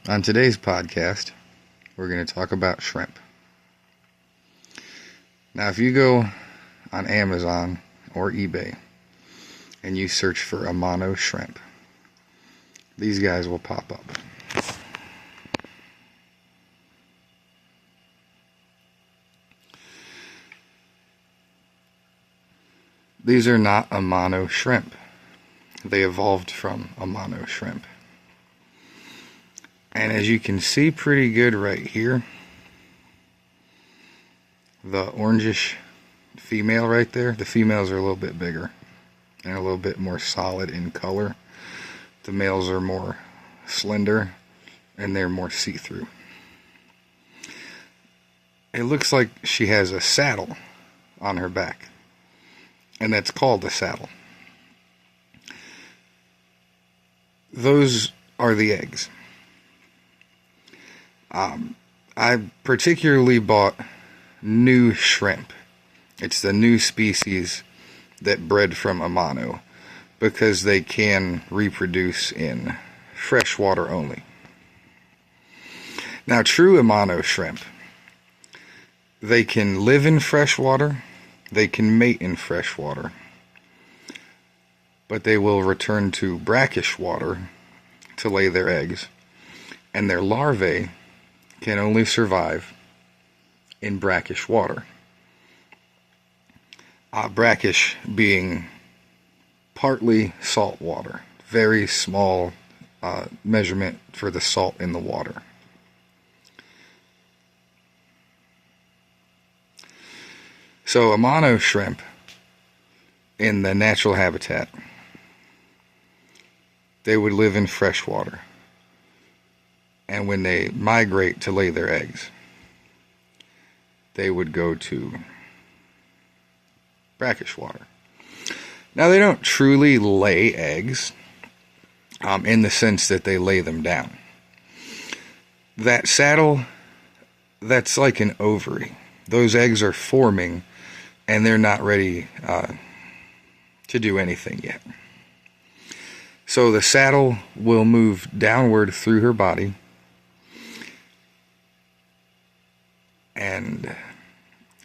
On today's podcast, we're going to talk about shrimp. Now, if you go on Amazon or eBay and you search for Amano shrimp, these guys will pop up. These are not Amano shrimp. They evolved from Amano shrimp. And as you can see pretty good right here, the orangish female right there, the females are a little bit bigger and a little bit more solid in color. The males are more slender and they're more see-through. It looks like she has a saddle on her back, and that's called a saddle. Those are the eggs. I particularly bought new shrimp. It's the new species that bred from Amano because they can reproduce in freshwater only. Now, true Amano shrimp, they can live in freshwater, they can mate in freshwater, but they will return to brackish water to lay their eggs, and their larvae can only survive in brackish water. Brackish being partly salt water, very small measurement for the salt in the water. So Amano shrimp in the natural habitat, they would live in fresh water. And when they migrate to lay their eggs, they would go to brackish water. Now, they don't truly lay eggs in the sense that they lay them down. That saddle, that's like an ovary. Those eggs are forming and they're not ready to do anything yet. So the saddle will move downward through her body, and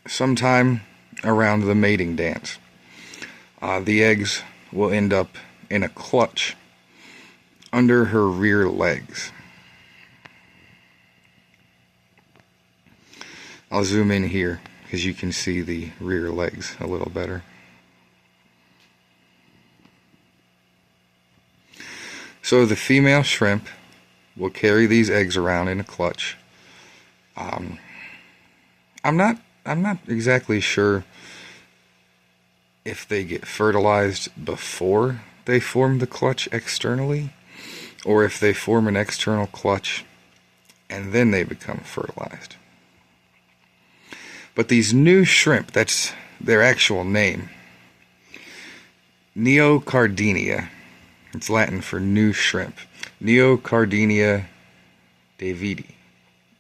sometime around the mating dance, the eggs will end up in a clutch under her rear legs. I'll zoom in here because you can see the rear legs a little better. So the female shrimp will carry these eggs around in a clutch. I'm not exactly sure if they get fertilized before they form the clutch externally, or if they form an external clutch and then they become fertilized. But these new shrimp, that's their actual name, Neocardinia. It's Latin for new shrimp. Neocardinia davidi.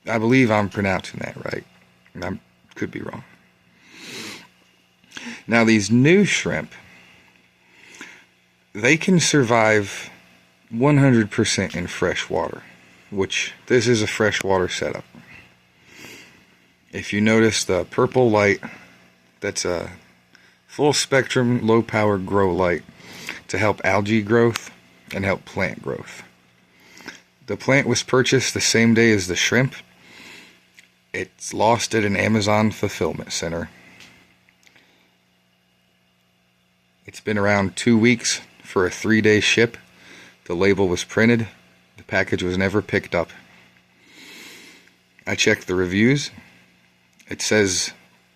I believe I'm pronouncing that right. I could be wrong. Now, these new shrimp, they can survive 100% in fresh water, which this is a freshwater setup. If you notice the purple light, that's a full spectrum, low power grow light to help algae growth and help plant growth. The plant was purchased the same day as the shrimp. It's lost at an Amazon fulfillment center. It's been around 2 weeks for a 3-day ship. The label was printed. The package was never picked up. I checked the reviews. It says,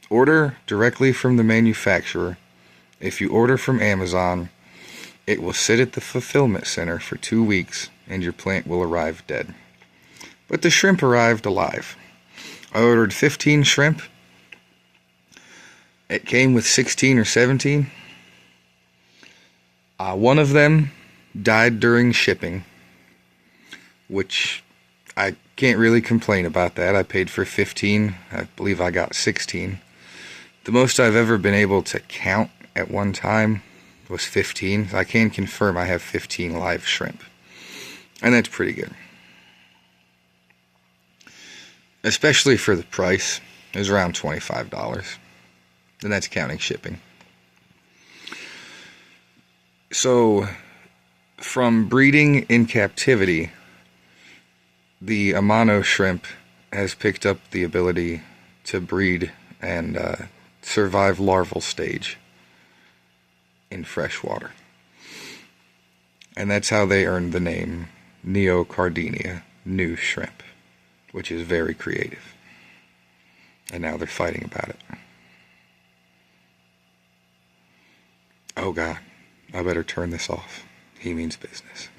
order directly from the manufacturer. If you order from Amazon, it will sit at the fulfillment center for 2 weeks and your plant will arrive dead. But the shrimp arrived alive. I ordered 15 shrimp. It came with 16 or 17. One of them died during shipping, which I can't really complain about that. I paid for 15. I believe I got 16. The most I've ever been able to count at one time was 15. I can confirm I have 15 live shrimp. And that's pretty good. especially for the price. It was around $25, and that's counting shipping. So, from breeding in captivity, the Amano shrimp has picked up the ability to breed and survive larval stage in freshwater. And that's how they earned the name Neocardinia, new shrimp, which is very creative. And now they're fighting about it. Oh God, I better turn this off. He means business.